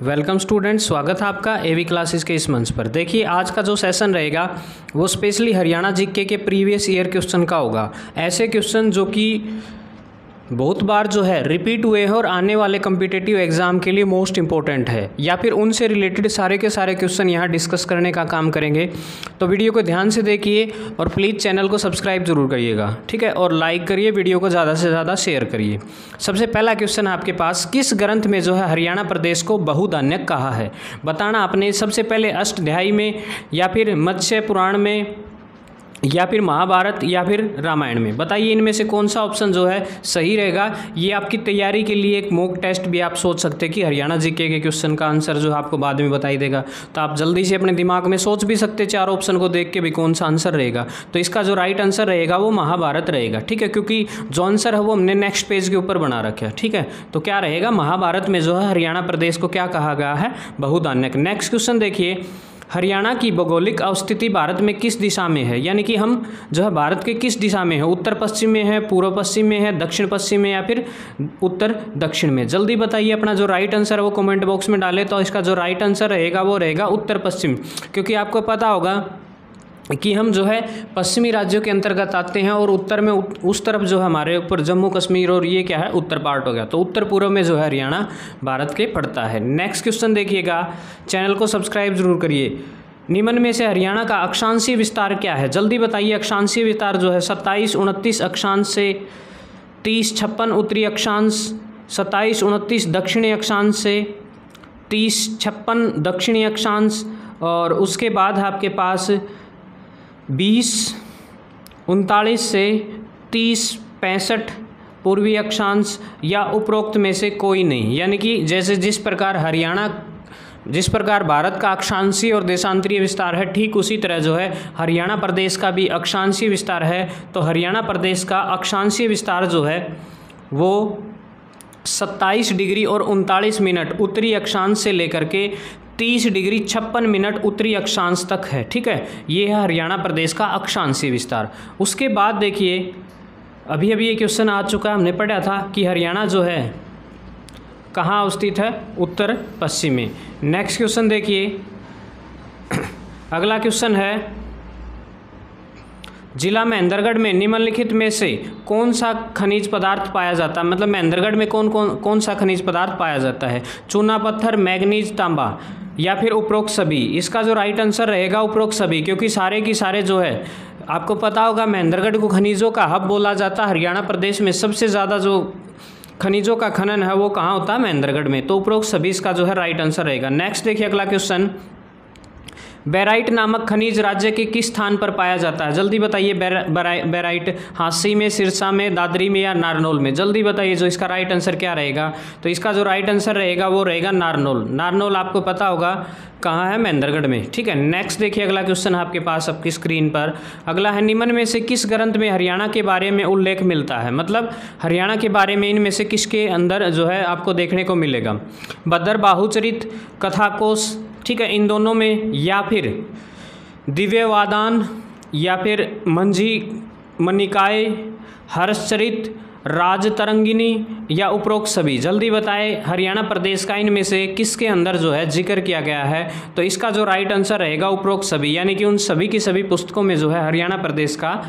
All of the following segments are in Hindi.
वेलकम स्टूडेंट्स, स्वागत है आपका एवी क्लासेस के इस मंच पर। देखिए आज का जो सेशन रहेगा वो स्पेशली हरियाणा जीके के प्रीवियस ईयर क्वेश्चन का होगा। ऐसे क्वेश्चन जो कि बहुत बार जो है रिपीट हुए हैं और आने वाले कम्पिटिटिव एग्जाम के लिए मोस्ट इंपॉर्टेंट है, या फिर उनसे रिलेटेड सारे के सारे क्वेश्चन यहाँ डिस्कस करने का काम करेंगे। तो वीडियो को ध्यान से देखिए और प्लीज़ चैनल को सब्सक्राइब जरूर करिएगा, ठीक है। और लाइक करिए, वीडियो को ज़्यादा से ज़्यादा शेयर करिए। सबसे पहला क्वेश्चन है आपके पास, किस ग्रंथ में जो है हरियाणा प्रदेश को बहुधान्यक कहा है? बताना आपने सबसे पहले अष्टाध्यायी में, या फिर मत्स्य पुराण में, या फिर महाभारत, या फिर रामायण में। बताइए इनमें से कौन सा ऑप्शन जो है सही रहेगा। ये आपकी तैयारी के लिए एक मॉक टेस्ट भी आप सोच सकते हैं कि हरियाणा जीके के क्वेश्चन का आंसर जो है आपको बाद में बताई देगा। तो आप जल्दी से अपने दिमाग में सोच भी सकते हैं चार ऑप्शन को देख के भी कौन सा आंसर रहेगा। तो इसका जो राइट आंसर रहेगा वो महाभारत रहेगा, ठीक है, क्योंकि जो आंसर है वो हमने नेक्स्ट पेज के ऊपर बना रखा है, ठीक है। तो क्या रहेगा, महाभारत में जो है हरियाणा प्रदेश को क्या कहा गया है? बहुधान्यक। नेक्स्ट क्वेश्चन देखिए, हरियाणा की भौगोलिक अवस्थिति भारत में किस दिशा में है? यानी कि हम जो है भारत के किस दिशा में है? उत्तर पश्चिम में है, पूर्व पश्चिम में है, दक्षिण पश्चिम में, या फिर उत्तर दक्षिण में? जल्दी बताइए अपना जो राइट आंसर है वो कमेंट बॉक्स में डालें। तो इसका जो राइट आंसर रहेगा वो रहेगा उत्तर पश्चिम, क्योंकि आपको पता होगा कि हम जो है पश्चिमी राज्यों के अंतर्गत आते हैं और उत्तर में उस तरफ जो है हमारे ऊपर जम्मू कश्मीर और ये क्या है उत्तर पार्ट हो गया। तो उत्तर पूर्व में जो है हरियाणा भारत के पड़ता है। नेक्स्ट क्वेश्चन देखिएगा, चैनल को सब्सक्राइब जरूर करिए। निम्न में से हरियाणा का अक्षांशीय विस्तार क्या है? जल्दी बताइए। अक्षांशीय विस्तार जो है 27-29 अक्षांश से 30-56 उत्तरी अक्षांश, 27-29 दक्षिणी अक्षांश से 30-56 दक्षिणी अक्षांश, और उसके बाद आपके पास 20-39 से 30-65 पूर्वी अक्षांश, या उपरोक्त में से कोई नहीं। यानी कि जैसे जिस प्रकार भारत का अक्षांशीय और देशांतरीय विस्तार है, ठीक उसी तरह जो है हरियाणा प्रदेश का भी अक्षांशीय विस्तार है। तो हरियाणा प्रदेश का अक्षांशीय विस्तार जो है वो 27 डिग्री और 39 मिनट उत्तरी अक्षांश से लेकर के 30 डिग्री 56 मिनट उत्तरी अक्षांश तक है, ठीक है। ये है हरियाणा प्रदेश का अक्षांशीय विस्तार। उसके बाद देखिए, अभी ये क्वेश्चन आ चुका है, हमने पढ़ा था कि हरियाणा जो है कहाँ अवस्थित है? उत्तर पश्चिम में। नेक्स्ट क्वेश्चन देखिए, अगला क्वेश्चन है, जिला महेंद्रगढ़ में निम्नलिखित में से कौन सा खनिज पदार्थ पाया जाता है? मतलब महेंद्रगढ़ में कौन सा खनिज पदार्थ पाया जाता है? चूना पत्थर, मैग्नीज, तांबा, या फिर उपरोक्त सभी? इसका जो राइट आंसर रहेगा उपरोक्त सभी, क्योंकि सारे की सारे जो है आपको पता होगा महेंद्रगढ़ को खनिजों का हब बोला जाता है। हरियाणा प्रदेश में सबसे ज़्यादा जो खनिजों का खनन है वो कहाँ होता है? महेंद्रगढ़ में। तो उपरोक्त सभी इसका जो है राइट आंसर रहेगा। नेक्स्ट देखिए अगला क्वेश्चन, बेराइट नामक खनिज राज्य के किस स्थान पर पाया जाता है? जल्दी बताइए। बेराइट हांसी में, सिरसा में, दादरी में, या नारनौल में? जल्दी बताइए जो इसका राइट आंसर क्या रहेगा। तो इसका जो राइट आंसर रहेगा वो रहेगा नारनौल। नारनौल आपको पता होगा कहाँ है? महेंद्रगढ़ में, ठीक है। नेक्स्ट देखिए अगला क्वेश्चन आपके पास आपकी स्क्रीन पर। अगला है, निम्न में से किस ग्रंथ में हरियाणा के बारे में उल्लेख मिलता है? मतलब हरियाणा के बारे में इनमें से किसके अंदर जो है आपको देखने को मिलेगा? भद्र बाहुचरित, कथाकोश, ठीक है, इन दोनों में, या फिर दिव्यवादान, या फिर मंझी मनिकाय, हर्षचरित, राजतरंगिनी, या उपरोक्त सभी? जल्दी बताएं हरियाणा प्रदेश का इनमें से किसके अंदर जो है जिक्र किया गया है? तो इसका जो राइट आंसर रहेगा उपरोक्त सभी, यानी कि उन सभी की सभी पुस्तकों में जो है हरियाणा प्रदेश का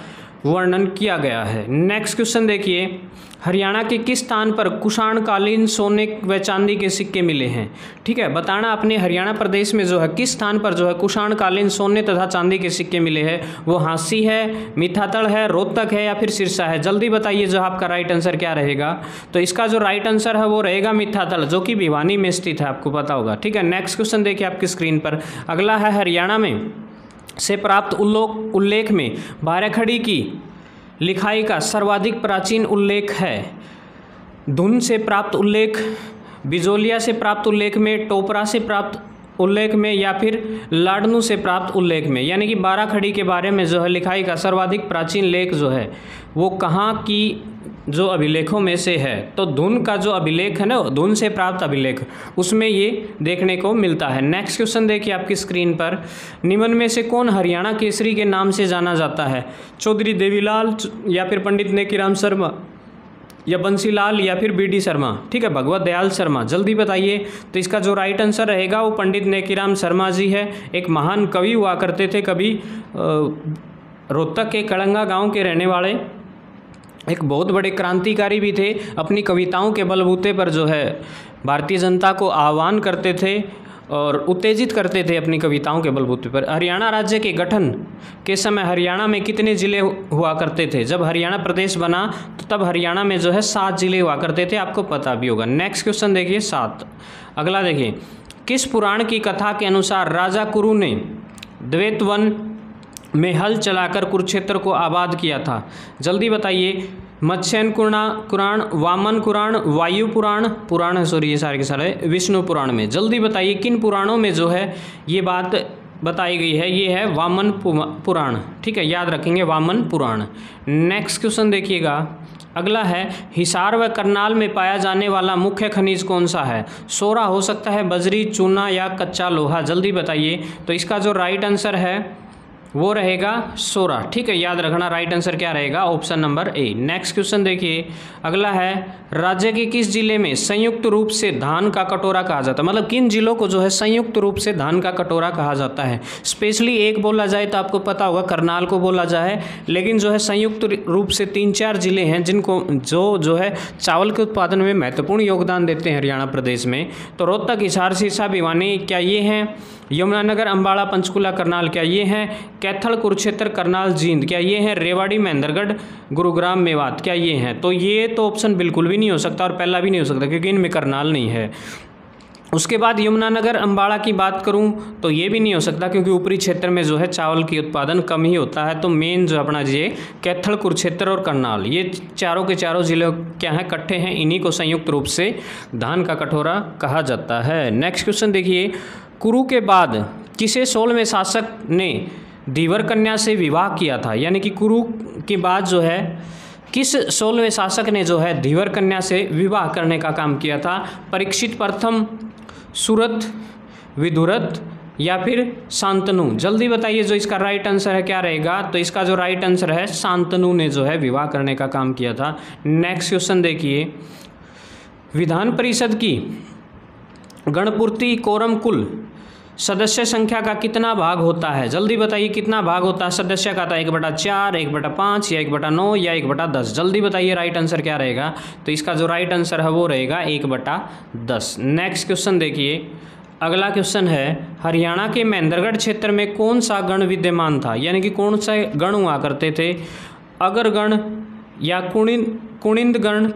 वर्णन किया गया है। नेक्स्ट क्वेश्चन देखिए, हरियाणा के किस स्थान पर कुषाणकालीन सोने व चांदी के सिक्के मिले हैं? ठीक है, बताना आपने हरियाणा प्रदेश में जो है किस स्थान पर जो है कुषाणकालीन सोने तथा चांदी के सिक्के मिले हैं। वो हांसी है, मिठातड़ है, रोहतक है, या फिर सिरसा है? जल्दी बताइए जो आपका राइट आंसर क्या रहेगा। तो इसका जो राइट आंसर है वो रहेगा मिठातड़, जो कि भिवानी में स्थित है, आपको पता होगा, ठीक है। नेक्स्ट क्वेश्चन देखिए आपकी स्क्रीन पर। अगला है, हरियाणा में से प्राप्त उल्लेख में बाराखड़ी की लिखाई का सर्वाधिक प्राचीन उल्लेख है? धुन से प्राप्त उल्लेख, बिजोलिया से प्राप्त उल्लेख में, टोपरा से प्राप्त उल्लेख में, या फिर लाडनू से प्राप्त उल्लेख में? यानी कि बाराखड़ी के बारे में जो है लिखाई का सर्वाधिक प्राचीन लेख जो है वो कहाँ की जो अभिलेखों में से है? तो धुन का जो अभिलेख है ना, धुन से प्राप्त अभिलेख, उसमें ये देखने को मिलता है। नेक्स्ट क्वेश्चन देखिए आपकी स्क्रीन पर, निम्न में से कौन हरियाणा केसरी के नाम से जाना जाता है? चौधरी देवीलाल, या फिर पंडित नेकीराम शर्मा, या बंसीलाल या फिर बी डी शर्मा, ठीक है, भगवत दयाल शर्मा, जल्दी बताइए। तो इसका जो राइट आंसर रहेगा वो पंडित नेकीराम शर्मा जी है। एक महान कवि हुआ करते थे, कवि रोहतक के कड़ंगा गांव के रहने वाले, एक बहुत बड़े क्रांतिकारी भी थे। अपनी कविताओं के बलबूते पर जो है भारतीय जनता को आह्वान करते थे और उत्तेजित करते थे अपनी कविताओं के बलबूते पर। हरियाणा राज्य के गठन के समय हरियाणा में कितने ज़िले हुआ करते थे? जब हरियाणा प्रदेश बना तो तब हरियाणा में जो है 7 ज़िले हुआ करते थे, आपको पता भी होगा। नेक्स्ट क्वेश्चन देखिए 7। अगला देखिए, किस पुराण की कथा के अनुसार राजा कुरु ने द्वैत वन में हल चलाकर कुरुक्षेत्र को आबाद किया था? जल्दी बताइए। मत्स्यन पुराण, वामन पुराण, वायु पुराण है, सॉरी ये सारे के सारे विष्णु पुराण में। जल्दी बताइए किन पुराणों में जो है ये बात बताई गई है? ये है वामन पुराण, ठीक है, याद रखेंगे वामन पुराण। नेक्स्ट क्वेश्चन देखिएगा, अगला है, हिसार व करनाल में पाया जाने वाला मुख्य खनिज कौन सा है? सोरा हो सकता है, बजरी, चूना या कच्चा लोहा, जल्दी बताइए। तो इसका जो राइट आंसर है वो रहेगा सोरा, ठीक है, याद रखना। राइट आंसर क्या रहेगा? Option number A. Next question देखिए, अगला है, राज्य के किस जिले में संयुक्त रूप से धान का कटोरा कहा जाता है? मतलब किन जिलों को जो है संयुक्त रूप से धान का कटोरा कहा जाता है? स्पेशली एक बोला जाए तो आपको पता होगा करनाल को बोला जाए, लेकिन जो है संयुक्त रूप से 3-4 जिले हैं जिनको जो है चावल के उत्पादन में महत्वपूर्ण योगदान देते हैं हरियाणा प्रदेश में। तो रोहतक, हिसार, सिरसा, भिवानी, क्या ये हैं? यमुनानगर, अम्बाला, पंचकुला, करनाल, क्या ये हैं? कैथल, कुरुक्षेत्र, करनाल, जींद, क्या ये हैं? रेवाड़ी, महेंद्रगढ़, गुरुग्राम, मेवात, क्या ये हैं? तो ये तो ऑप्शन बिल्कुल भी नहीं हो सकता और पहला भी नहीं हो सकता क्योंकि इनमें करनाल नहीं है। उसके बाद यमुनानगर, अम्बाड़ा की बात करूं तो ये भी नहीं हो सकता क्योंकि ऊपरी क्षेत्र में जो है चावल की उत्पादन कम ही होता है। तो मेन जो अपना ये कैथल, कुरुक्षेत्र और करनाल, ये चारों के चारों जिले क्या हैं? इकट्ठे हैं, इन्हीं को संयुक्त रूप से धान का कटोरा कहा जाता है। नेक्स्ट क्वेश्चन देखिए, कुरु के बाद किसे 16वें शासक ने धीवर कन्या से विवाह किया था? यानी कि कुरु के बाद जो है किस 16वें शासक ने जो है धीवर कन्या से विवाह करने का काम किया था? परीक्षित प्रथम, सुरथ, विदुरथ या फिर शांतनु, जल्दी बताइए। जो इसका राइट आंसर है क्या रहेगा? तो इसका जो राइट आंसर है शांतनु ने जो है विवाह करने का काम किया था। नेक्स्ट क्वेश्चन देखिए, विधान परिषद की गणपूर्ति कोरम कुल सदस्य संख्या का कितना भाग होता है? जल्दी बताइए कितना भाग होता है सदस्य का? था 1/4, 1/5 या 1/9 या 1/10, जल्दी बताइए राइट आंसर क्या रहेगा? तो इसका जो राइट आंसर है वो रहेगा 1/10। नेक्स्ट क्वेश्चन देखिए, अगला क्वेश्चन है, हरियाणा के महेंद्रगढ़ क्षेत्र में कौन सा गण विद्यमान था? यानी कि कौन से गण हुआ करते थे? अगरगण या कुणिंद गण,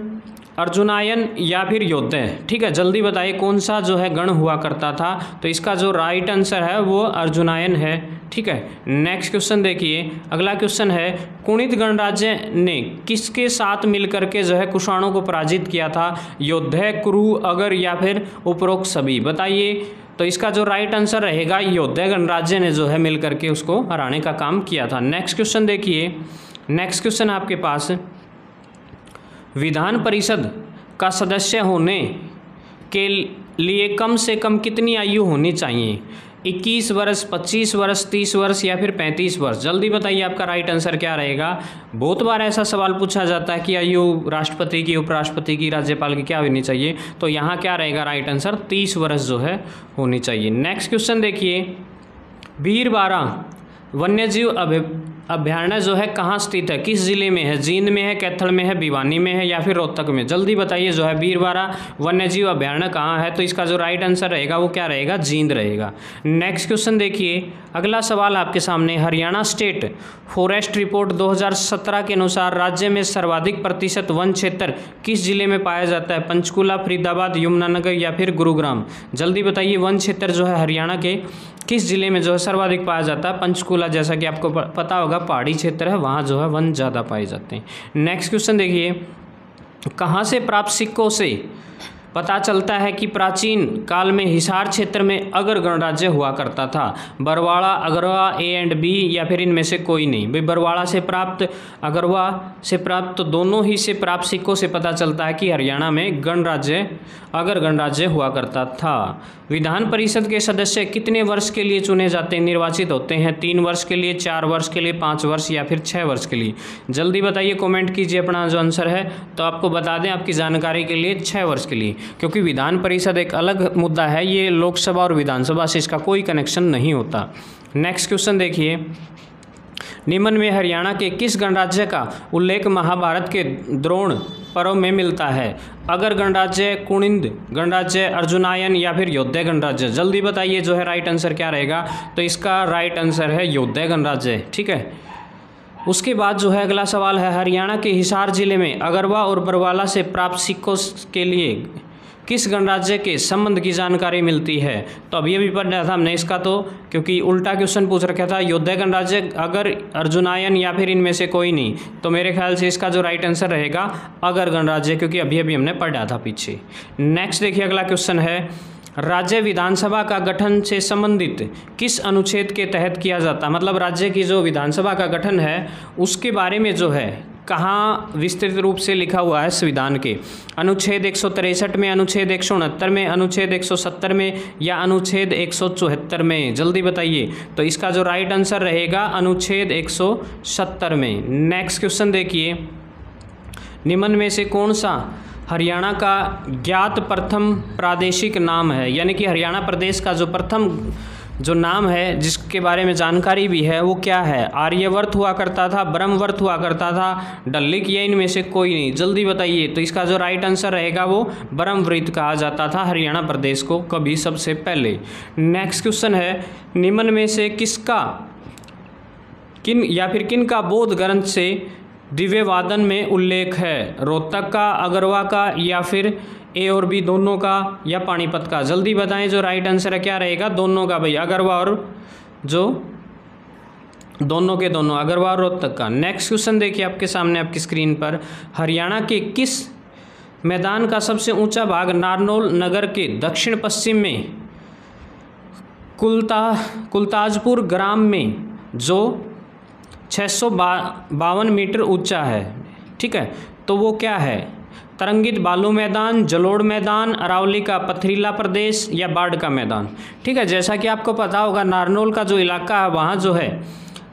अर्जुनायन या फिर योद्धय, ठीक है, जल्दी बताइए कौन सा जो है गण हुआ करता था? तो इसका जो राइट आंसर है वो अर्जुनायन है, ठीक है। नेक्स्ट क्वेश्चन देखिए, अगला क्वेश्चन है, कुणित गणराज्य ने किसके साथ मिलकर के जो है कुषाणों को पराजित किया था? योद्धय, कुरु, अगर या फिर उपरोक्त सभी, बताइए। तो इसका जो राइट आंसर रहेगा योद्धय गणराज्य ने जो है मिलकर के उसको हराने का काम किया था। नेक्स्ट क्वेश्चन देखिए, नेक्स्ट क्वेश्चन आपके पास, विधान परिषद का सदस्य होने के लिए कम से कम कितनी आयु होनी चाहिए? 21 वर्ष, 25 वर्ष, 30 वर्ष या फिर 35 वर्ष, जल्दी बताइए आपका राइट आंसर क्या रहेगा? बहुत बार ऐसा सवाल पूछा जाता है कि आयु राष्ट्रपति की, उपराष्ट्रपति की, राज्यपाल की क्या होनी चाहिए? तो यहाँ क्या रहेगा राइट आंसर? 30 वर्ष जो है होनी चाहिए। नेक्स्ट क्वेश्चन देखिए, भीलवाड़ा वन्यजीव अभ्यारण्य जो है कहाँ स्थित है? किस जिले में है? जींद में है, कैथल में है, भिवानी में है या फिर रोहतक में? जल्दी बताइए जो है भीलवाड़ा वन्यजीव अभ्यारण्य कहाँ है? तो इसका जो राइट आंसर रहेगा वो क्या रहेगा? जींद रहेगा। नेक्स्ट क्वेश्चन देखिए, अगला सवाल आपके सामने, हरियाणा स्टेट फॉरेस्ट रिपोर्ट 2017 के अनुसार राज्य में सर्वाधिक प्रतिशत वन क्षेत्र किस जिले में पाया जाता है? पंचकुला, फरीदाबाद, यमुनानगर या फिर गुरुग्राम, जल्दी बताइए। वन क्षेत्र जो है हरियाणा के किस जिले में जो है सर्वाधिक पाया जाता है? पंचकुला, जैसा कि आपको पता होगा पहाड़ी क्षेत्र है, वहाँ जो है वन ज़्यादा पाए जाते हैं। नेक्स्ट क्वेश्चन देखिए, कहाँ से प्राप्त सिक्कों से पता चलता है कि प्राचीन काल में हिसार क्षेत्र में अगर गणराज्य हुआ करता था। Barwara, Agarwa, A and B या फिर इनमें से कोई नहीं। भाई बरवाड़ा से प्राप्त, अगरवा से प्राप्त, तो दोनों ही से प्राप्त सिक्कों से पता चलता है कि हरियाणा में अगर गणराज्य हुआ करता था। विधान परिषद के सदस्य कितने वर्ष के लिए चुने जाते हैं, निर्वाचित होते हैं? 3 वर्ष के लिए, 4 वर्ष के लिए, 5 वर्ष या फिर 6 वर्ष के लिए? जल्दी बताइए, कमेंट कीजिए अपना जो आंसर है। तो आपको बता दें आपकी जानकारी के लिए 6 वर्ष के लिए, क्योंकि विधान परिषद एक अलग मुद्दा है, ये लोकसभा और विधानसभा से इसका कोई कनेक्शन नहीं होता। नेक्स्ट क्वेश्चन देखिए, निम्न में हरियाणा के किस गणराज्य का उल्लेख महाभारत के द्रोण पर्व में मिलता है? अगर गणराज्य, कुणिंद गणराज्य, अर्जुनायन या फिर योद्धा गणराज्य? जल्दी बताइए जो है राइट आंसर क्या रहेगा। तो इसका राइट आंसर है योद्धा गणराज्य। ठीक है, उसके बाद जो है अगला सवाल है, हरियाणा के हिसार जिले में अगरवा और बरवाला से प्राप्त सिक्कों के लिए किस गणराज्य के संबंध की जानकारी मिलती है? तो अभी अभी पढ़ा था हमने इसका, तो क्योंकि उल्टा क्वेश्चन पूछ रखा था, योद्धा गणराज्य, अगर, अर्जुनायन या फिर इनमें से कोई नहीं। तो मेरे ख्याल से इसका जो राइट आंसर रहेगा अगर गणराज्य, क्योंकि अभी अभी हमने पढ़ा था पीछे। नेक्स्ट देखिए, अगला क्वेश्चन है, राज्य विधानसभा का गठन से संबंधित किस अनुच्छेद के तहत किया जाता? मतलब राज्य की जो विधानसभा का गठन है उसके बारे में जो है कहाँ विस्तृत रूप से लिखा हुआ है संविधान के? अनुच्छेद 163 में, अनुच्छेद 169 में, अनुच्छेद 170 में या अनुच्छेद 174 में? जल्दी बताइए। तो इसका जो राइट आंसर रहेगा अनुच्छेद 170 में। नेक्स्ट क्वेश्चन देखिए, निम्न में से कौन सा हरियाणा का ज्ञात प्रथम प्रादेशिक नाम है? यानी कि हरियाणा प्रदेश का जो प्रथम जो नाम है जिसके बारे में जानकारी भी है वो क्या है? आर्यवर्त हुआ करता था, ब्रह्मवर्त हुआ करता था, डल्लिक, या इनमें से कोई नहीं? जल्दी बताइए। तो इसका जो राइट आंसर रहेगा वो ब्रह्मवृत कहा जाता था हरियाणा प्रदेश को कभी सबसे पहले। नेक्स्ट क्वेश्चन है, निम्न में से किन का बौद्ध ग्रंथ से दिव्य वादन में उल्लेख है? रोहतक का, अगरवा का या फिर ए और बी दोनों का या पानीपत का? जल्दी बताएं जो राइट आंसर है क्या रहेगा। दोनों का भाई, अगरवा और जो दोनों के दोनों, अगरवा और रोहतक का। नेक्स्ट क्वेश्चन देखिए आपके सामने आपकी स्क्रीन पर, हरियाणा के किस मैदान का सबसे ऊंचा भाग नारनौल नगर के दक्षिण पश्चिम में कुलताजपुर ग्राम में जो 652 मीटर ऊंचा है? ठीक है, तो वो क्या है? तरंगित बालू मैदान, जलोढ़ मैदान, अरावली का पथरीला प्रदेश या बाढ़ का मैदान? ठीक है, जैसा कि आपको पता होगा नारनौल का जो इलाका है वहाँ जो है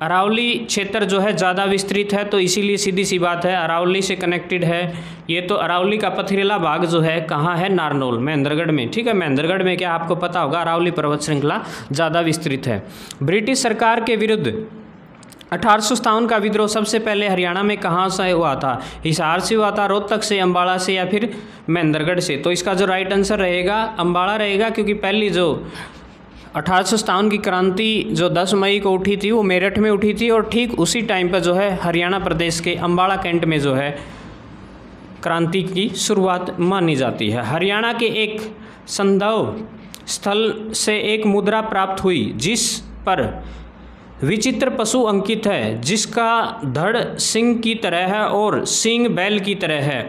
अरावली क्षेत्र जो है ज़्यादा विस्तृत है, तो इसीलिए सीधी सी बात है अरावली से कनेक्टेड है ये। तो अरावली का पथरीला भाग जो है कहाँ है? नारनौल, महेंद्रगढ़ में। ठीक है, महेंद्रगढ़ में क्या आपको पता होगा अरावली पर्वत श्रृंखला ज़्यादा विस्तृत है। ब्रिटिश सरकार के विरुद्ध 1857 का विद्रोह सबसे पहले हरियाणा में कहाँ से हुआ था? हिसार से हुआ था, रोहतक से, अम्बाड़ा से या फिर महेंद्रगढ़ से? तो इसका जो राइट आंसर रहेगा अम्बाड़ा रहेगा, क्योंकि पहली जो 1857 की क्रांति जो 10 मई को उठी थी वो मेरठ में उठी थी, और ठीक उसी टाइम पर जो है हरियाणा प्रदेश के अम्बाड़ा कैंट में जो है क्रांति की शुरुआत मानी जाती है। हरियाणा के एक संदव स्थल से एक मुद्रा प्राप्त हुई जिस पर विचित्र पशु अंकित है, जिसका धड़ सिंह की तरह है और सींग बैल की तरह है।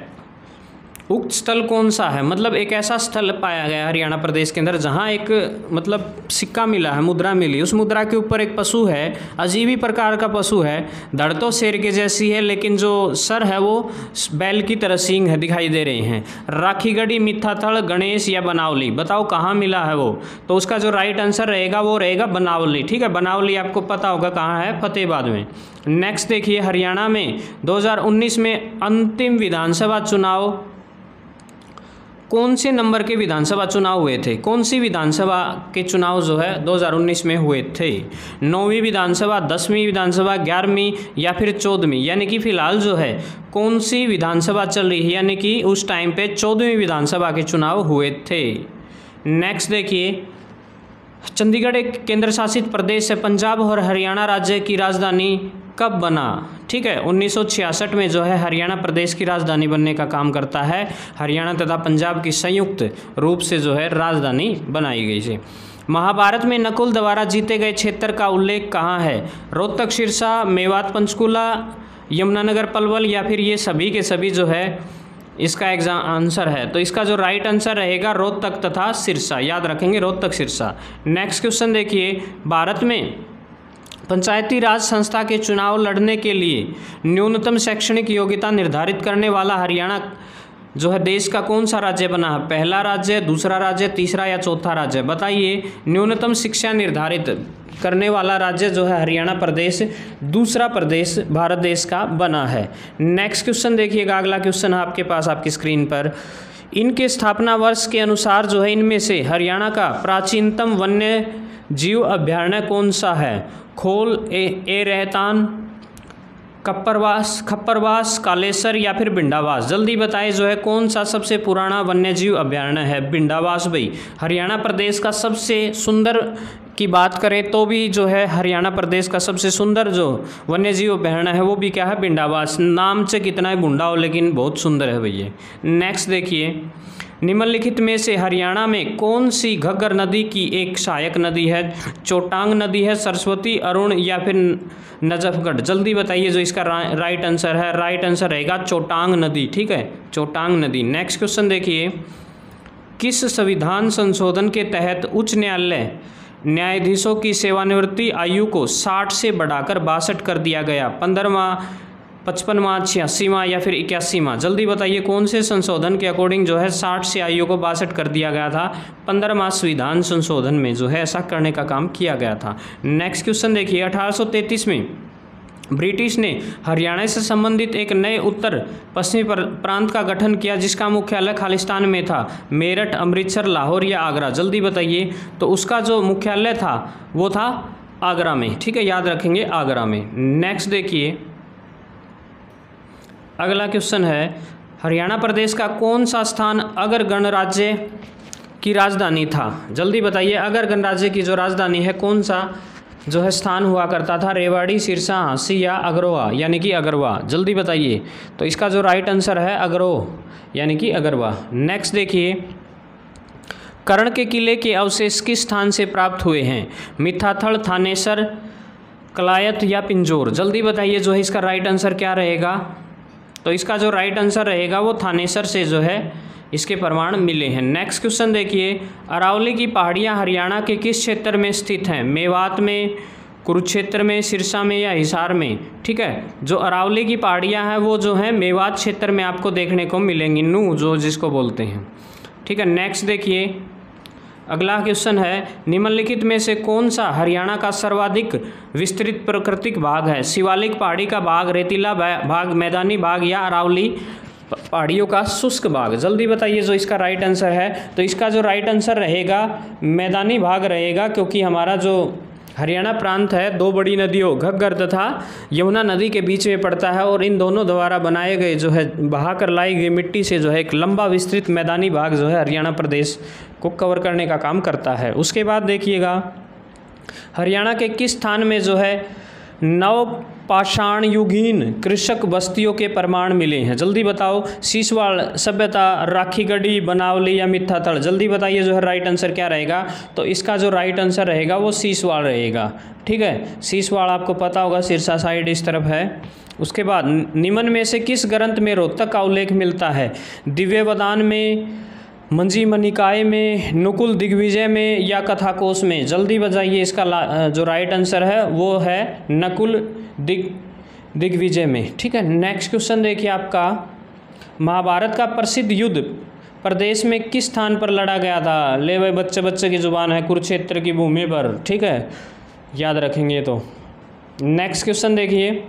उक्त स्थल कौन सा है? मतलब एक ऐसा स्थल पाया गया हरियाणा प्रदेश के अंदर जहाँ एक मतलब सिक्का मिला है, मुद्रा मिली, उस मुद्रा के ऊपर एक पशु है, अजीब ही प्रकार का पशु है, धड़ तो शेर के जैसी है लेकिन जो सर है वो बैल की तरह सींग है दिखाई दे रहे हैं। राखीगढ़ी, मिथाथल, गणेश या बनावली? बताओ कहाँ मिला है वो? तो उसका जो राइट आंसर रहेगा वो रहेगा बनावली। ठीक है, बनावली आपको पता होगा कहाँ है, फतेहाबाद में। नेक्स्ट देखिए, हरियाणा में 2019 में अंतिम विधानसभा चुनाव कौन से नंबर के विधानसभा चुनाव हुए थे? कौन सी विधानसभा के चुनाव जो है 2019 में हुए थे? 9वीं विधानसभा, 10वीं विधानसभा, 11वीं या फिर 14वीं? यानी कि फिलहाल जो है कौन सी विधानसभा चल रही है, यानी कि उस टाइम पे 14वीं विधानसभा के चुनाव हुए थे। नेक्स्ट देखिए, चंडीगढ़ एक केंद्र शासित प्रदेश है, पंजाब और हरियाणा राज्य की राजधानी कब बना? ठीक है, 1966 में जो है हरियाणा प्रदेश की राजधानी बनने का काम करता है। हरियाणा तथा पंजाब की संयुक्त रूप से जो है राजधानी बनाई गई है। महाभारत में नकुल द्वारा जीते गए क्षेत्र का उल्लेख कहाँ है? रोहतक, सिरसा, मेवात, पंचकुला, यमुनानगर, पलवल या फिर ये सभी के सभी जो है इसका एग्जाम आंसर है। तो इसका जो राइट आंसर रहेगा रोहतक तथा सिरसा, याद रखेंगे रोहतक सिरसा। नेक्स्ट क्वेश्चन देखिए, भारत में पंचायती राज संस्था के चुनाव लड़ने के लिए न्यूनतम शैक्षणिक योग्यता निर्धारित करने वाला हरियाणा जो है देश का कौन सा राज्य बना है? पहला राज्य, दूसरा राज्य, तीसरा या चौथा राज्य? बताइए। न्यूनतम शिक्षा निर्धारित करने वाला राज्य जो है हरियाणा प्रदेश दूसरा प्रदेश भारत देश का बना है। नेक्स्ट क्वेश्चन देखिएगा, अगला क्वेश्चन है आपके पास आपकी स्क्रीन पर। इनके स्थापना वर्ष के अनुसार जो है इनमें से हरियाणा का प्राचीनतम वन्य जीव अभयारण्य कौन सा है? खोल, ए रहतान, खप्परवास, कालेसर या फिर बिंडावास? जल्दी बताएं जो है कौन सा सबसे पुराना वन्यजीव अभयारण्य है? बिंडावास भाई। हरियाणा प्रदेश का सबसे सुंदर की बात करें तो भी जो है हरियाणा प्रदेश का सबसे सुंदर जो वन्यजीव अभयारण्य है वो भी क्या है? बिंडावास। नाम से कितना ही गुंडा हो लेकिन बहुत सुंदर है भैया। नेक्स्ट देखिए, निम्नलिखित में से हरियाणा में कौन सी घग्गर नदी की एक सहायक नदी है? चोटांग नदी है, सरस्वती, अरुण या फिर नजफगढ़? जल्दी बताइए जो इसका राइट आंसर है। राइट आंसर रहेगा चोटांग नदी, ठीक है, चोटांग नदी। नेक्स्ट क्वेश्चन देखिए, किस संविधान संशोधन के तहत उच्च न्यायालय न्यायाधीशों की सेवानिवृत्ति आयु को 60 से बढ़ाकर 62 कर दिया गया? 15वां, 55वां, 86वां या फिर 81वां? जल्दी बताइए कौन से संशोधन के अकॉर्डिंग जो है 60 से आयु को 62 कर दिया गया था? 15वां संविधान संशोधन में जो है ऐसा करने का काम किया गया था। नेक्स्ट क्वेश्चन देखिए, 1833 में ब्रिटिश ने हरियाणा से संबंधित एक नए उत्तर पश्चिमी प्रांत का गठन किया जिसका मुख्यालय खालिस्तान में था? मेरठ, अमृतसर, लाहौर या आगरा? जल्दी बताइए। तो उसका जो मुख्यालय था वो था आगरा में, ठीक है, याद रखेंगे आगरा में। नेक्स्ट देखिए, अगला क्वेश्चन है, हरियाणा प्रदेश का कौन सा स्थान अगर गणराज्य की राजधानी था? जल्दी बताइए, अगर गणराज्य की जो राजधानी है कौन सा जो है स्थान हुआ करता था? रेवाड़ी, सिरसा, हांसी या अगरवा यानी कि अगरवा? जल्दी बताइए। तो इसका जो राइट आंसर है अगरो यानी कि अगरवा। नेक्स्ट देखिए, कर्ण के किले के अवशेष किस स्थान से प्राप्त हुए हैं? मिथाथल, थानेसर, कलायत या पिंजौर? जल्दी बताइए जो है इसका राइट आंसर क्या रहेगा? तो इसका जो राइट आंसर रहेगा वो थानेसर से जो है इसके प्रमाण मिले हैं। नेक्स्ट क्वेश्चन देखिए, अरावली की पहाड़ियाँ हरियाणा के किस क्षेत्र में स्थित हैं? मेवात में, कुरुक्षेत्र में, सिरसा में या हिसार में? ठीक है, जो अरावली की पहाड़ियाँ हैं वो जो है मेवात क्षेत्र में आपको देखने को मिलेंगी, नू जो जिसको बोलते हैं, ठीक है। नेक्स्ट देखिए, अगला क्वेश्चन है, निम्नलिखित में से कौन सा हरियाणा का सर्वाधिक विस्तृत प्राकृतिक भाग है? शिवालिक पहाड़ी का भाग, रेतीला भाग, मैदानी भाग या अरावली पहाड़ियों का शुष्क भाग? जल्दी बताइए जो इसका राइट आंसर है। तो इसका जो राइट आंसर रहेगा मैदानी भाग रहेगा, क्योंकि हमारा जो हरियाणा प्रांत है दो बड़ी नदियों घग्गर तथा यमुना नदी के बीच में पड़ता है और इन दोनों द्वारा बनाए गए जो है बहाकर लाई गई मिट्टी से जो है एक लंबा विस्तृत मैदानी भाग जो है हरियाणा प्रदेश को कवर करने का काम करता है। उसके बाद देखिएगा, हरियाणा के किस स्थान में जो है नवपाषाण युगीन कृषक बस्तियों के प्रमाण मिले हैं? जल्दी बताओ। सीसवाड़ सभ्यता, राखीगढ़ी, बनावली या मिथाथल? जल्दी बताइए जो है राइट आंसर क्या रहेगा। तो इसका जो राइट आंसर रहेगा वो सीसवाड़ रहेगा, ठीक है। सीसवाड़ आपको पता होगा सिरसा साइड इस तरफ है। उसके बाद निम्न में से किस ग्रंथ में रोहतक का उल्लेख मिलता है? दिव्यवदान में, मंजीरा निकाय में, नकुल दिग्विजय में या कथाकोश में? जल्दी बताइए इसका जो राइट आंसर है वो है नकुल दिग्विजय में, ठीक है। नेक्स्ट क्वेश्चन देखिए आपका, महाभारत का प्रसिद्ध युद्ध प्रदेश में किस स्थान पर लड़ा गया था? ले भाई बच्चे बच्चे की जुबान है, कुरुक्षेत्र की भूमि पर, ठीक है, याद रखेंगे। तो नेक्स्ट क्वेश्चन देखिए,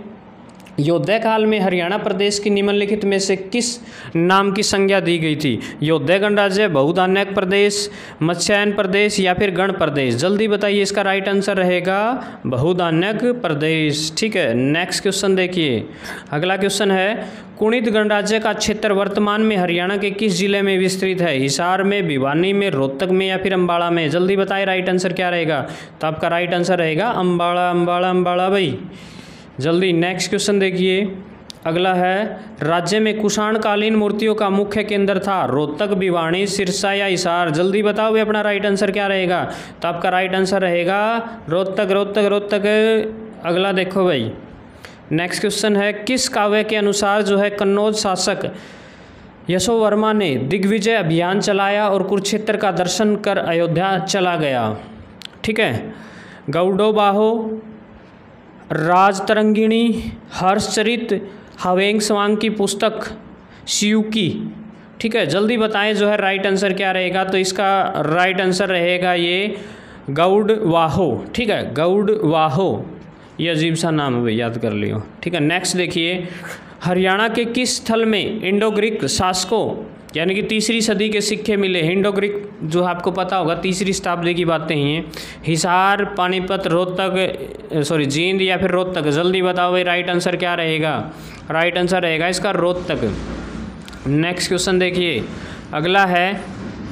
योद्धा काल में हरियाणा प्रदेश की निम्नलिखित में से किस नाम की संज्ञा दी गई थी? योद्धा गणराज्य, बहुधान्यक प्रदेश, मत्स्यायन प्रदेश या फिर गण प्रदेश? जल्दी बताइए इसका राइट आंसर रहेगा बहुधान्यक प्रदेश, ठीक है। नेक्स्ट क्वेश्चन देखिए, अगला क्वेश्चन है, कुणित गणराज्य का क्षेत्र वर्तमान में हरियाणा के किस जिले में विस्तृत है? हिसार में, भिवानी में, रोहतक में या फिर अम्बाड़ा में? जल्दी बताइए राइट आंसर क्या रहेगा। तो आपका राइट आंसर रहेगा अम्बाड़ा, अम्बाड़ा, अम्बाड़ा भाई, जल्दी। नेक्स्ट क्वेश्चन देखिए, अगला है, राज्य में कुषाणकालीन मूर्तियों का मुख्य केंद्र था? रोहतक, भिवानी, सिरसा या हिसार? जल्दी बताओ भाई अपना राइट आंसर क्या रहेगा। तो आपका राइट आंसर रहेगा रोहतक, रोहतक, रोहतक। अगला देखो भाई, नेक्स्ट क्वेश्चन है, किस काव्य के अनुसार जो है कन्नौज शासक यशोवर्मा ने दिग्विजय अभियान चलाया और कुरुक्षेत्र का दर्शन कर अयोध्या चला गया। ठीक है। गौडोबाहो, राजतरंगिणी, हर्षचरित, हवेंगस्वांग की पुस्तक, शियुकी। ठीक है, जल्दी बताएं जो है राइट आंसर क्या रहेगा। तो इसका राइट आंसर रहेगा ये गौडवाहो। ठीक है, गौडवाहो, ये अजीब सा नाम है भाई, याद कर लियो। ठीक है, नेक्स्ट देखिए, हरियाणा के किस स्थल में इंडो ग्रीक शासकों यानी कि तीसरी सदी के सिक्के मिले। इंडो ग्रीक जो आपको पता होगा तीसरी शताब्दी की बातें ही हैं। हिसार, पानीपत, रोहतक, जींद या फिर रोहतक। जल्दी बताओ भाई राइट आंसर क्या रहेगा। राइट आंसर रहेगा इसका रोहतक। नेक्स्ट क्वेश्चन देखिए, अगला है,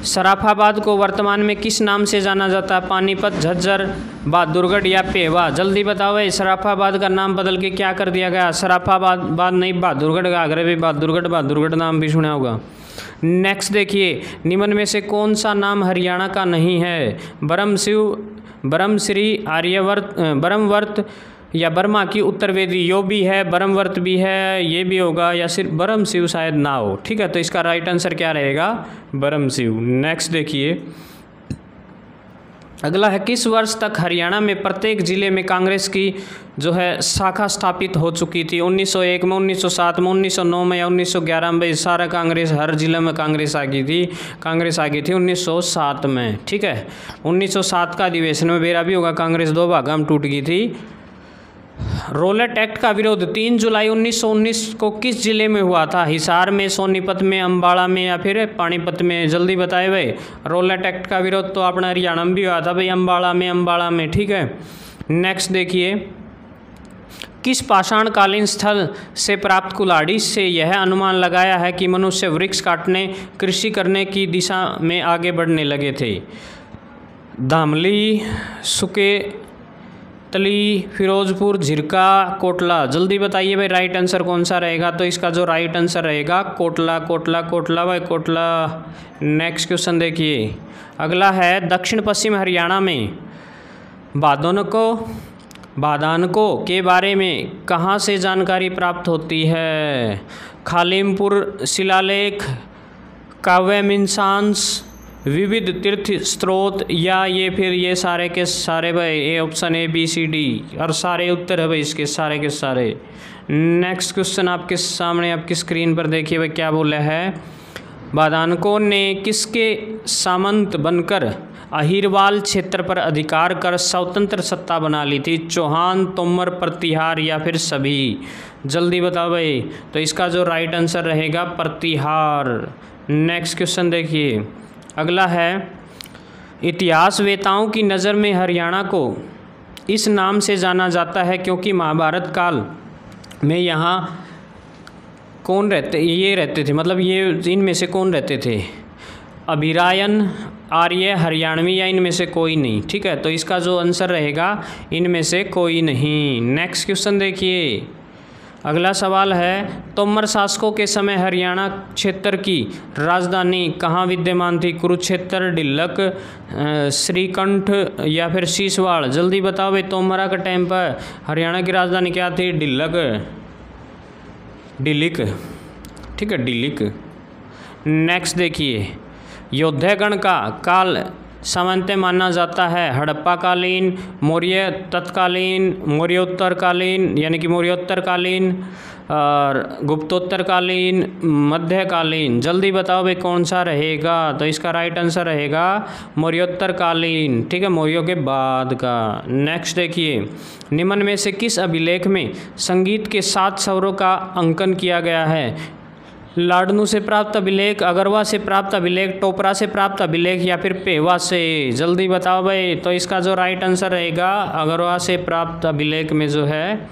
सराफाबाद को वर्तमान में किस नाम से जाना जाता है। पानीपत, झज्जर, बहादुरगढ़ या पेवा। जल्दी बताओ भाई, सराफाबाद का नाम बदल के क्या कर दिया गया। सराफाबाद नहीं, बहादुरगढ़ का आगरा भी बहादुरगढ़ नाम भी सुना होगा। नेक्स्ट देखिए, निम्न में से कौन सा नाम हरियाणा का नहीं है। ब्रह्मश्री, आर्यवर्त, ब्रह्मवर्त या बर्मा की उत्तरवेदी। यो भी है, ब्रह्मवर्त भी है, ये भी होगा, या सिर्फ ब्रह्मशिव शायद ना हो। ठीक है, तो इसका राइट आंसर क्या रहेगा, ब्रह्मशिव। नेक्स्ट देखिए, अगला है, किस वर्ष तक हरियाणा में प्रत्येक जिले में कांग्रेस की जो है शाखा स्थापित हो चुकी थी। 1901 में, 1907 में, 1909 में या 1911 में। सारा कांग्रेस, हर जिले में कांग्रेस आ गई थी। कांग्रेस आ गई थी 1907 में। ठीक है, 1907 का अधिवेशन में बेरा भी होगा, कांग्रेस दो भागों में टूट गई थी। रोलेट एक्ट का विरोध 3 जुलाई 1919 को किस जिले में हुआ था। हिसार में, सोनीपत में, अम्बाड़ा में या फिर पानीपत में। जल्दी बताए भाई, रोलेट एक्ट का विरोध तो अपना हरियाणा में भी हुआ था भाई, अम्बाड़ा में। ठीक है, नेक्स्ट देखिए, किस पाषाणकालीन स्थल से प्राप्त कुल्हाड़ी से यह अनुमान लगाया है कि मनुष्य वृक्ष काटने, कृषि करने की दिशा में आगे बढ़ने लगे थे। धामली, सुके तली, फिरोजपुर, झिरका, कोटला। जल्दी बताइए भाई राइट आंसर कौन सा रहेगा। तो इसका जो राइट आंसर रहेगा कोटला भाई, कोटला। नेक्स्ट क्वेश्चन देखिए, अगला है, दक्षिण पश्चिम हरियाणा में बादानको के बारे में कहाँ से जानकारी प्राप्त होती है। खालिमपुर शिलालेख, काव्य मीमांस, विविध तीर्थ स्रोत या ये फिर ये सारे के सारे भाई। ए ऑप्शन ABCD और सारे उत्तर है भाई इसके सारे के सारे। नेक्स्ट क्वेश्चन आपके सामने आपकी स्क्रीन पर देखिए भाई क्या बोला है। बादानको ने किसके सामंत बनकर अहिरवाल क्षेत्र पर अधिकार कर स्वतंत्र सत्ता बना ली थी। चौहान, तोमर, प्रतिहार या फिर सभी। जल्दी बताओ भाई। तो इसका जो राइट आंसर रहेगा प्रतिहार। नेक्स्ट क्वेश्चन देखिए, अगला है, इतिहासवेताओं की नज़र में हरियाणा को इस नाम से जाना जाता है क्योंकि महाभारत काल में यहाँ कौन रहते थे, मतलब ये इनमें से कौन रहते थे। अभिरायन, आर्य, हरियाणवी या इनमें से कोई नहीं। ठीक है, तो इसका जो आंसर रहेगा इनमें से कोई नहीं। नेक्स्ट क्वेश्चन देखिए, अगला सवाल है, तोमर शासकों के समय हरियाणा क्षेत्र की राजधानी कहाँ विद्यमान थी। कुरुक्षेत्र, ढिल्लक, श्रीकंठ या फिर शीशवाड़। जल्दी बताओ भाई, तोमरा के टाइम पर हरियाणा की राजधानी क्या थी। ढिल्लिक। ठीक है, ढिल्लिक। नेक्स्ट देखिए, योद्धगण का काल सामान्यतः माना जाता है हड़प्पाकालीन, मौर्य तत्कालीन, मौर्योत्तरकालीन यानी कि मौर्योत्तरकालीन और गुप्तोत्तरकालीन, मध्यकालीन। जल्दी बताओ भाई कौन सा रहेगा। तो इसका राइट आंसर रहेगा मौर्योत्तरकालीन। ठीक है, मौर्यों के बाद का। नेक्स्ट देखिए, निम्न में से किस अभिलेख में संगीत के 7 स्वरों का अंकन किया गया है। लाडनू से प्राप्त अभिलेख, अगरवा से प्राप्त अभिलेख, टोपरा से प्राप्त अभिलेख या फिर पेवा से। जल्दी बताओ भाई। तो इसका जो राइट आंसर रहेगा अगरवा से प्राप्त अभिलेख में जो है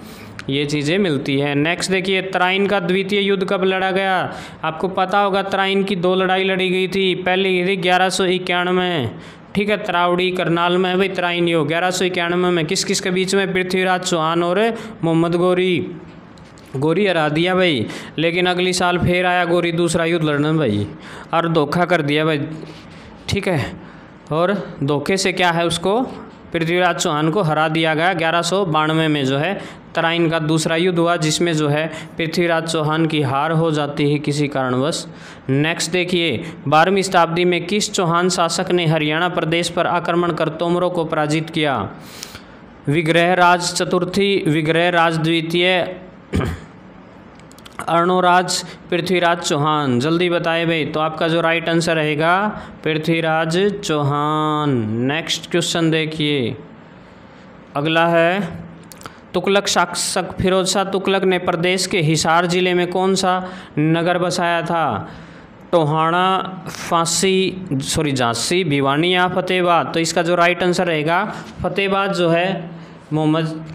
ये चीज़ें मिलती है। नेक्स्ट देखिए, तराइन का द्वितीय युद्ध कब लड़ा गया। आपको पता होगा तराइन की 2 लड़ाई लड़ी गई थी। पहली थी 1191 में। ठीक है, तरावड़ी करनाल में भाई तराइन युद्ध 1191 में। किस किस के बीच में। पृथ्वीराज चौहान और मोहम्मद गोरी हरा दिया भाई, लेकिन अगली साल फिर आया गोरी दूसरा युद्ध लड़ना भाई, और धोखा कर दिया भाई। ठीक है, और धोखे से क्या है उसको पृथ्वीराज चौहान को हरा दिया गया 1192 में जो है तराइन का दूसरा युद्ध हुआ, जिसमें जो है पृथ्वीराज चौहान की हार हो जाती है किसी कारणवश। नेक्स्ट देखिए, 12वीं शताब्दी में किस चौहान शासक ने हरियाणा प्रदेश पर आक्रमण कर तोमरों को पराजित किया? विग्रहराज चतुर्थी, विग्रहराज द्वितीय, अर्णोराज, पृथ्वीराज चौहान? जल्दी बताए भाई। तो आपका जो राइट आंसर रहेगा पृथ्वीराज चौहान। नेक्स्ट क्वेश्चन देखिए, अगला है, तुगलक शासक फिरोज शाह तुगलक ने प्रदेश के हिसार जिले में कौन सा नगर बसाया था? टोहाना, झांसी, भिवानी या फतेहाबाद? तो इसका जो राइट आंसर रहेगा फतेहाबाद जो है मोहम्मद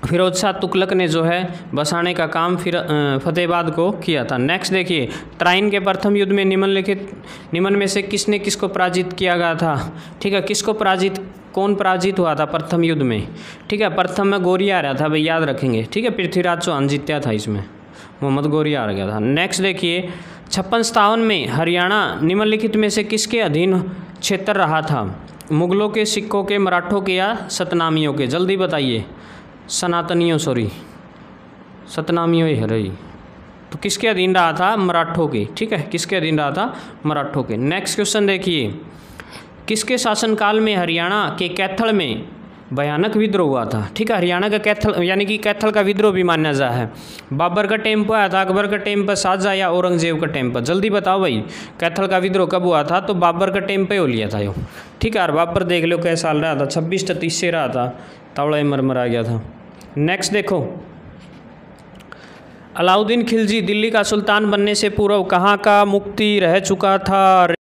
फिरोज शाह तुगलक ने जो है बसाने का काम फिर फतेहाबाद को किया था। नेक्स्ट देखिए, तराइन के प्रथम युद्ध में निम्न में से किसने किसको पराजित किया गया था? ठीक है, किसको पराजित, कौन पराजित हुआ था प्रथम युद्ध में? ठीक है, प्रथम में गौरी आ रहा था भाई, याद रखेंगे। ठीक है, पृथ्वीराज चौहान जीत्या था, इसमें मोहम्मद गौरी आ गया था। नेक्स्ट देखिए, 56-57 में हरियाणा निम्नलिखित में से किसके अधीन क्षेत्र रहा था? मुगलों के, सिखों के, मराठों के या सतनामियों के? जल्दी बताइए। सतनामियों ही है रही। तो किसके अधीन रहा था? मराठों के। ठीक है, किसके अधीन रहा था? मराठों के। नेक्स्ट क्वेश्चन देखिए, किसके शासनकाल में हरियाणा के कैथल में भयानक विद्रोह हुआ था? ठीक है, हरियाणा का कैथल यानी कि कैथल का विद्रोह भी माना जा है। बाबर का टाइम पर आया था, अकबर का टाइम पर, शाहजहाँ या औरंगजेब का टाइम पर? जल्दी बताओ भाई, कैथल का विद्रोह कब हुआ था? तो बाबर का टाइम पे हो लिया था यो। ठीक है, और बाबर देख लो कैसा साल रहा था, 26-33 से रहा था, तावड़ा मरमरा गया था। नेक्स्ट देखो, अलाउद्दीन खिलजी दिल्ली का सुल्तान बनने से पूर्व कहाँ का मुफ्ती रह चुका था?